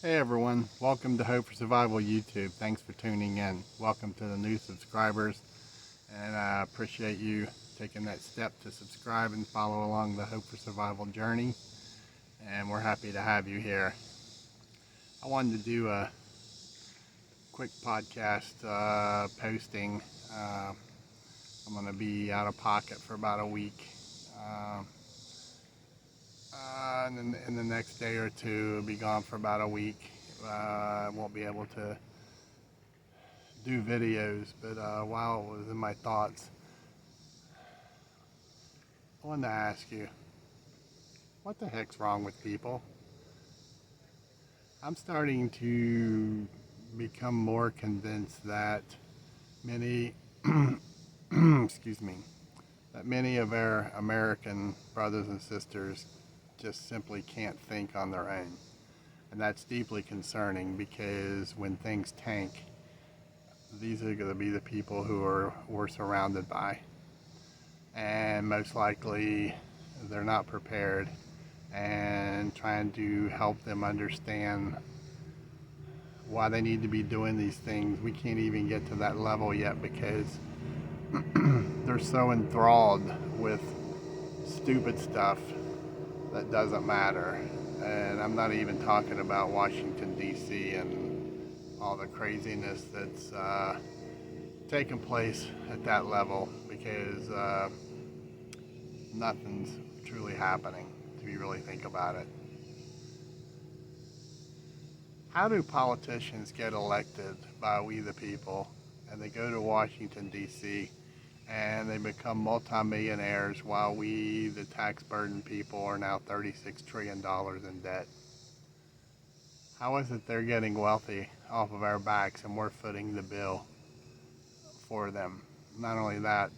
Hey everyone, welcome to Hope for Survival YouTube. Thanks for tuning in. Welcome to the new subscribers, and I appreciate you taking that step to subscribe and follow along the Hope for Survival journey, and we're happy to have you here. I wanted to do a quick podcast posting. Uh, I'm going to be out of pocket for about a week. Uh, and then in the next day or two, I'll be gone for about a week. I won't be able to do videos, but while it was in my thoughts, I wanted to ask you, what the heck's wrong with people? I'm starting to become more convinced that many, excuse me, that many of our American brothers and sisters just simply can't think on their own. And that's deeply concerning because when things tank, these are going to be the people who we're surrounded by. And most likely they're not prepared, and trying to help them understand why they need to be doing these things. We can't even get to that level yet because they're so enthralled with stupid stuff that doesn't matter. And I'm not even talking about Washington, D.C. and all the craziness that's taking place at that level, because nothing's truly happening if you really think about it. How do politicians get elected by we the people, and they go to Washington, D.C., and they become multimillionaires while we, the tax burdened people, are now $36 trillion in debt? How is it they're getting wealthy off of our backs and we're footing the bill for them? Not only that,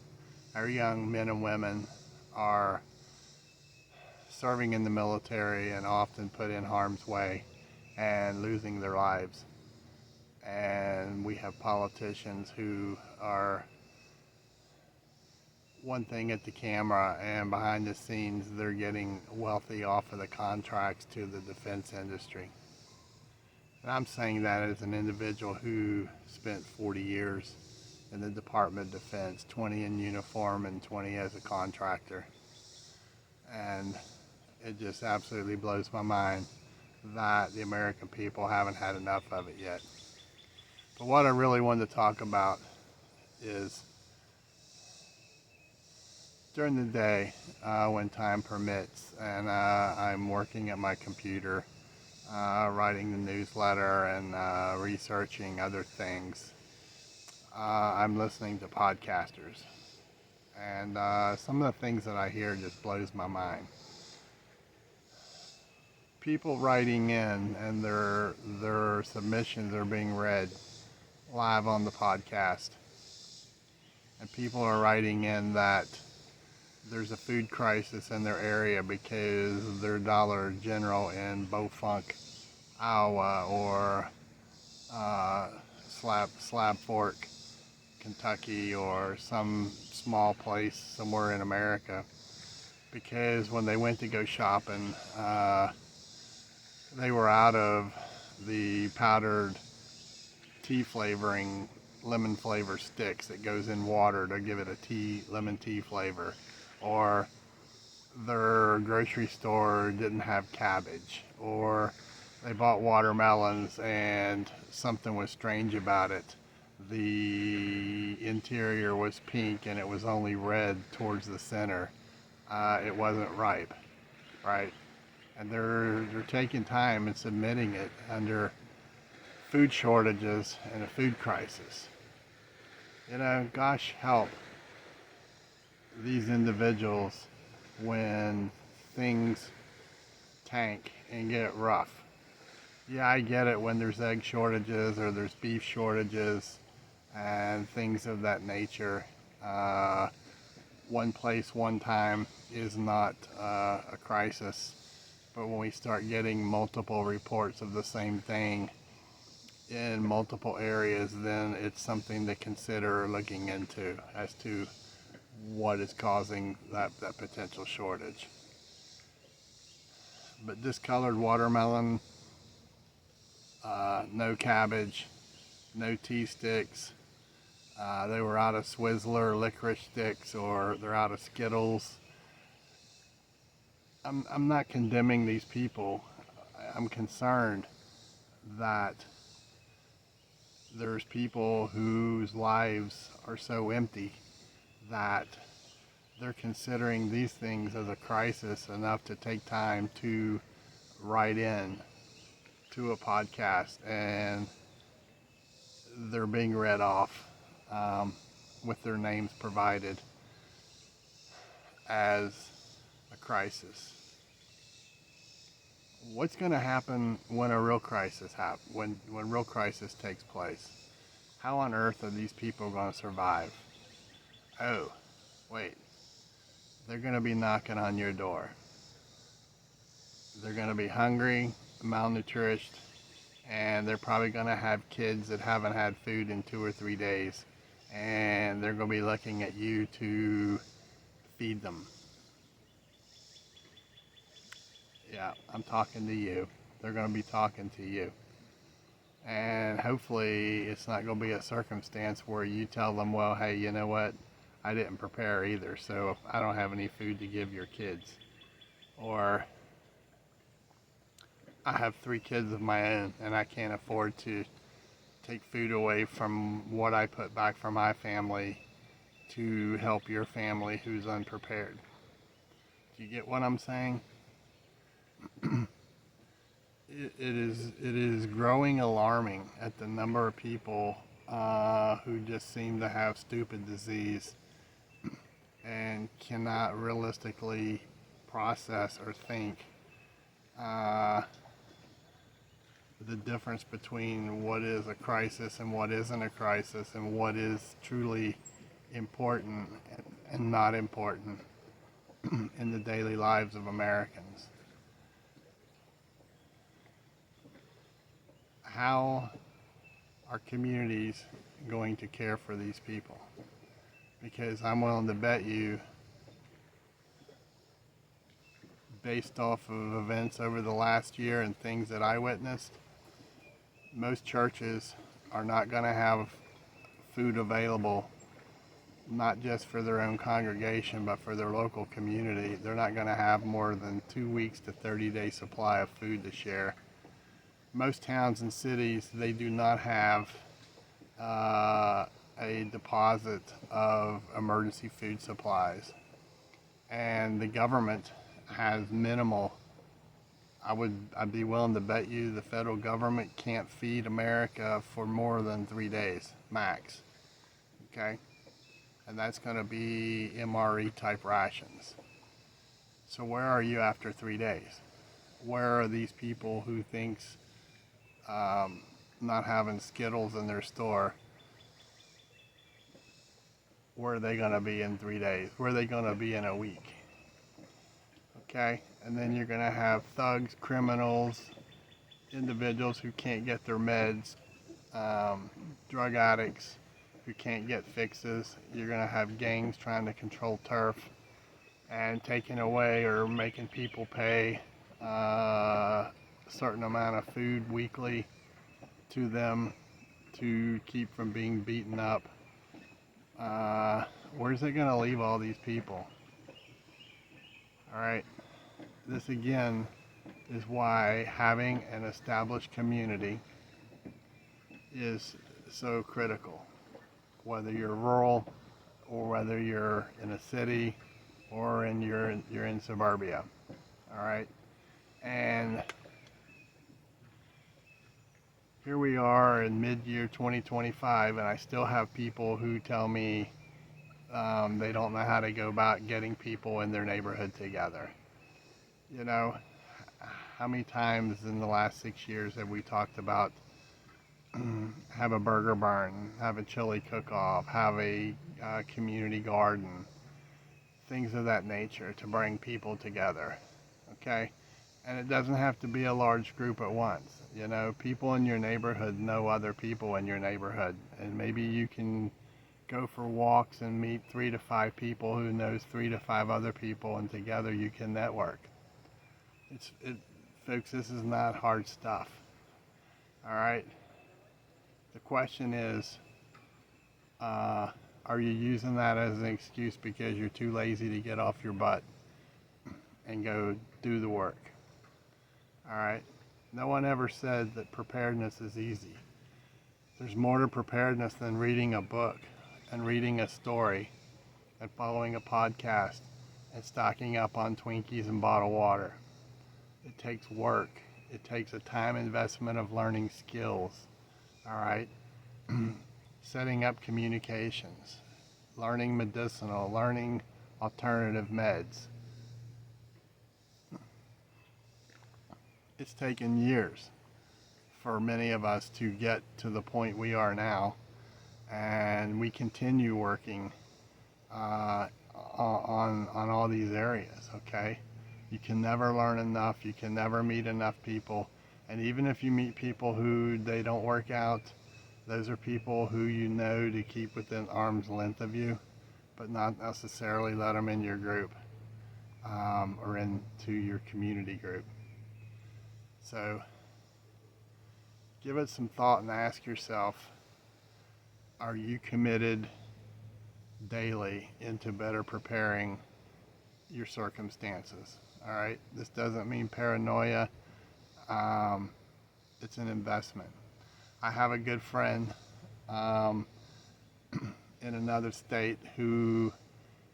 our young men and women are serving in the military and often put in harm's way and losing their lives. And we have politicians who are one thing at the camera, and behind the scenes they're getting wealthy off of the contracts to the defense industry. And I'm saying that as an individual who spent 40 years in the Department of Defense, 20 in uniform and 20 as a contractor. And it just absolutely blows my mind that the American people haven't had enough of it yet. But what I really wanted to talk about is during the day, when time permits, and I'm working at my computer, writing the newsletter and researching other things, I'm listening to podcasters. And some of the things that I hear just blows my mind. People writing in, and their submissions are being read live on the podcast. And people are writing in that there's a food crisis in their area because their Dollar General in Beaufort, Iowa, or Slab Fork, Kentucky, or some small place somewhere in America, because when they went to go shopping, they were out of the powdered tea flavoring, lemon flavor sticks that goes in water to give it a lemon tea flavor, or their grocery store didn't have cabbage, or they bought watermelons and something was strange about it. The interior was pink and it was only red towards the center. It wasn't ripe, right? And they're taking time and submitting it under food shortages and a food crisis. Gosh help these individuals when things tank and get rough. Yeah, I get it when there's egg shortages or there's beef shortages and things of that nature. One place, one time is not a crisis. But when we start getting multiple reports of the same thing in multiple areas, then it's something to consider looking into as to what is causing that potential shortage. But discolored watermelon, no cabbage, no tea sticks. They were out of Swizzler licorice sticks, or they're out of Skittles. I'm not condemning these people. I'm concerned that there's people whose lives are so empty that they're considering these things as a crisis enough to take time to write in to a podcast, and they're being read off with their names provided as a crisis. What's going to happen when a real crisis when real crisis takes place? How on earth are these people going to survive? Oh, wait. They're going to be knocking on your door. They're going to be hungry, malnourished, and they're probably going to have kids that haven't had food in 2 or 3 days, and they're going to be looking at you to feed them. Yeah, I'm talking to you. They're going to be talking to you. And hopefully it's not going to be a circumstance where you tell them, well, hey, you know what? I didn't prepare either, so I don't have any food to give your kids. Or I have 3 kids of my own, and I can't afford to take food away from what I put back for my family to help your family who's unprepared. Do you get what I'm saying? It is growing alarming at the number of people who just seem to have stupid disease and cannot realistically process or think the difference between what is a crisis and what isn't a crisis, and what is truly important and not important in the daily lives of Americans. How are communities going to care for these people? Because I'm willing to bet you, based off of events over the last year and things that I witnessed, most churches are not going to have food available, not just for their own congregation, but for their local community. They're not going to have more than 2 weeks to 30-day supply of food to share. Most towns and cities, they do not have a deposit of emergency food supplies, and the government has minimal. I'd be willing to bet you the federal government can't feed America for more than 3 days max. Okay, and that's going to be MRE type rations. So where are you after 3 days? Where are these people who thinks not having Skittles in their store, where are they going to be in 3 days? Where are they going to be in a week? Okay, and then you're going to have thugs, criminals, individuals who can't get their meds, drug addicts who can't get fixes. You're going to have gangs trying to control turf and taking away or making people pay a certain amount of food weekly to them to keep from being beaten up. Where's it going to leave all these people? All right, this again is why having an established community is so critical, whether you're rural or whether you're in a city or you're in suburbia. All right, and here we are in mid-year 2025, and I still have people who tell me they don't know how to go about getting people in their neighborhood together. You know, how many times in the last 6 years have we talked about have a burger barn, have a chili cook-off, have a community garden, things of that nature to bring people together, okay? And it doesn't have to be a large group at once. You know, people in your neighborhood know other people in your neighborhood, and maybe you can go for walks and meet 3 to 5 people who knows 3 to 5 other people, and together you can network. Folks, this is not hard stuff. All right. The question is, are you using that as an excuse because you're too lazy to get off your butt and go do the work? All right. No one ever said that preparedness is easy. There's more to preparedness than reading a book and reading a story and following a podcast and stocking up on Twinkies and bottled water. It takes work. It takes a time investment of learning skills. All right. Setting up communications, learning medicinal, learning alternative meds. It's taken years for many of us to get to the point we are now, and we continue working on all these areas. Okay, you can never learn enough. You can never meet enough people, and even if you meet people who they don't work out, those are people who you know to keep within arm's length of you, but not necessarily let them in your group or into your community group. So give it some thought and ask yourself, are you committed daily into better preparing your circumstances? All right, this doesn't mean paranoia. It's an investment. I have a good friend in another state who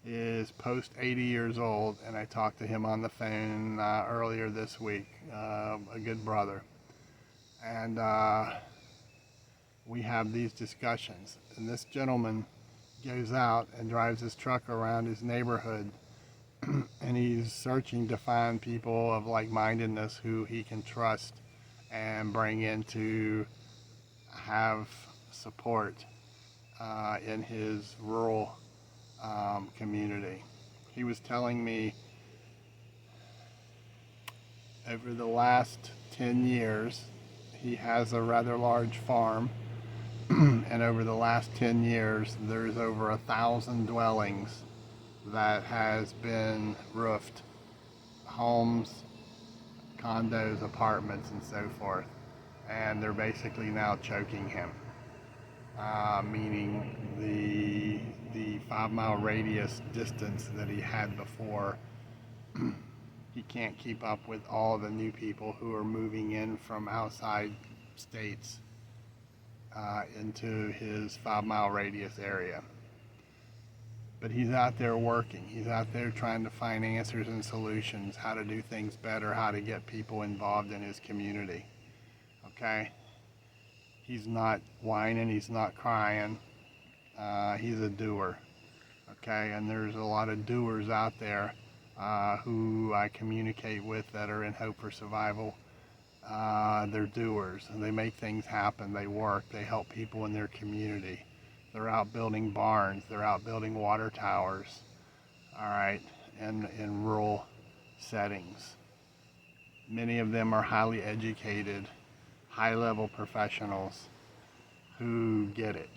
is post 80 years old, and I talked to him on the phone earlier this week, a good brother. And we have these discussions. And this gentleman goes out and drives his truck around his neighborhood, and he's searching to find people of like-mindedness who he can trust and bring in to have support in his rural community. He was telling me over the last 10 years, he has a rather large farm, and over the last 10 years, there's over 1,000 dwellings that has been roofed, homes, condos, apartments, and so forth. And they're basically now choking him, meaning the 5-mile radius distance that he had before, he can't keep up with all the new people who are moving in from outside states into his 5-mile radius area. But he's out there working. He's out there trying to find answers and solutions, how to do things better, how to get people involved in his community. Okay? He's not whining, he's not crying. He's a doer. Okay? And there's a lot of doers out there who I communicate with that are in Hope for Survival. They're doers, and they make things happen. They work, they help people in their community. They're out building barns, they're out building water towers, all right, in rural settings. Many of them are highly educated, high-level professionals who get it,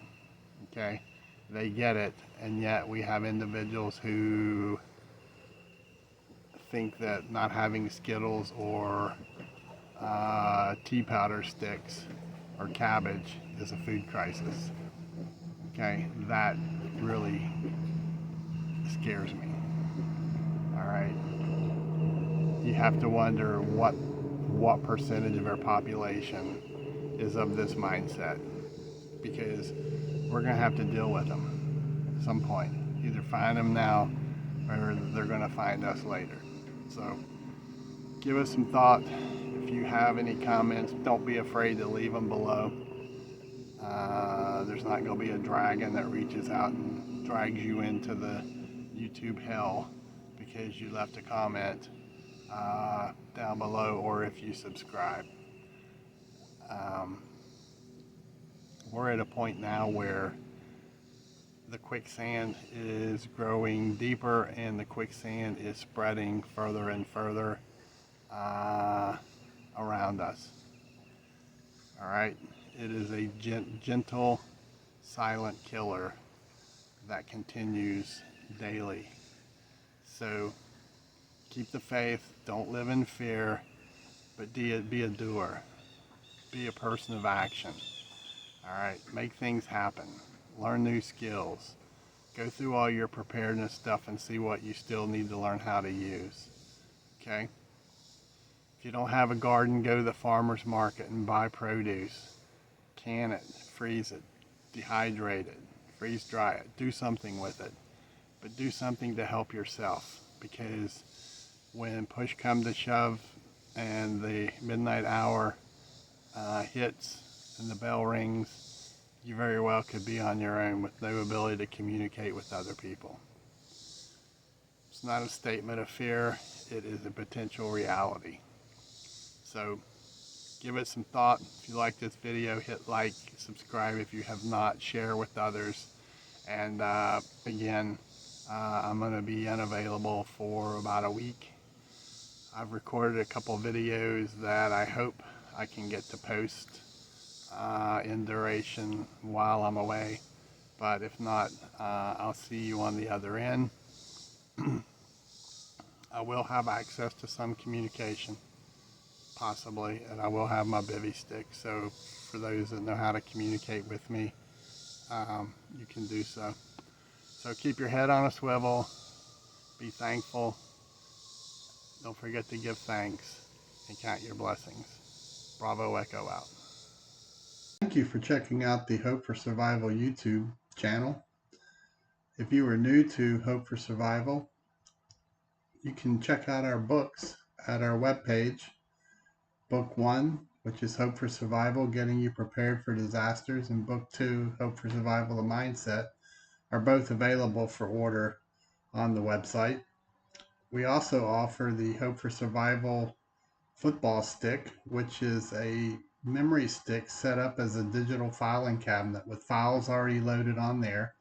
okay? They get it, and yet we have individuals who think that not having Skittles or tea powder sticks or cabbage is a food crisis. Okay, that really scares me. All right, you have to wonder what percentage of our population is of this mindset, because we're going to have to deal with them at some point. Either find them now or they're going to find us later. So give us some thought. If you have any comments, don't be afraid to leave them below. There's not going to be a dragon that reaches out and drags you into the YouTube hell because you left a comment down below, or if you subscribe. We're at a point now where the quicksand is growing deeper and the quicksand is spreading further and further around us. All right, it is a gentle, silent killer that continues daily. So keep the faith, don't live in fear, but be a doer. Be a person of action. All right, make things happen. Learn new skills. Go through all your preparedness stuff and see what you still need to learn how to use. Okay? If you don't have a garden, go to the farmer's market and buy produce. Can it, freeze it, dehydrate it, freeze dry it, do something with it. But do something to help yourself, because when push comes to shove and the midnight hour hits and the bell rings, you very well could be on your own with no ability to communicate with other people. It's not a statement of fear, it is a potential reality. So give it some thought. If you like this video, hit like, subscribe if you have not, share with others. And again, I'm going to be unavailable for about a week. I've recorded a couple videos that I hope I can get to post in duration while I'm away. But if not, I'll see you on the other end. I will have access to some communication, possibly, and I will have my bivy stick. So for those that know how to communicate with me, you can do so. So keep your head on a swivel, be thankful, don't forget to give thanks, and count your blessings. Bravo Echo out. Thank you for checking out the Hope for Survival YouTube channel. If you are new to Hope for Survival, you can check out our books at our webpage. Book 1, which is Hope for Survival, Getting You Prepared for Disasters, and Book 2, Hope for Survival, The Mindset, are both available for order on the website. We also offer the Hope for Survival football stick, which is a memory stick set up as a digital filing cabinet with files already loaded on there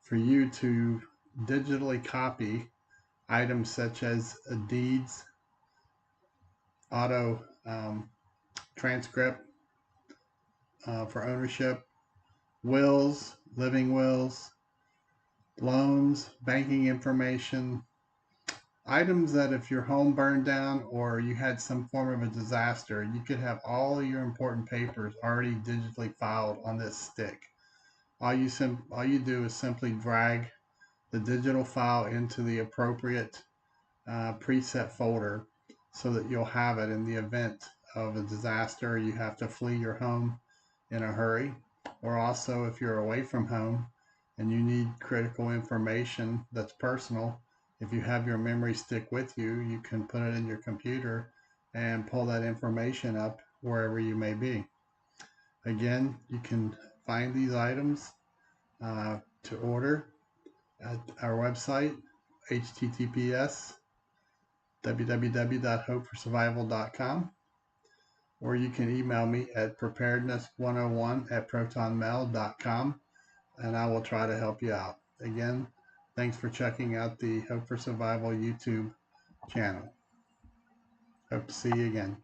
for you to digitally copy items such as deeds, auto transcript for ownership, wills, living wills, loans, banking information, items that if your home burned down or you had some form of a disaster, you could have all your important papers already digitally filed on this stick. All you do is simply drag the digital file into the appropriate preset folder so that you'll have it in the event of a disaster, you have to flee your home in a hurry, or also if you're away from home and you need critical information that's personal. If you have your memory stick with you, you can put it in your computer and pull that information up wherever you may be. Again, you can find these items to order at our website, https://www.hopeforsurvival.com, or you can email me at preparedness101@protonmail.com, and I will try to help you out. Again, thanks for checking out the Hope for Survival YouTube channel. Hope to see you again.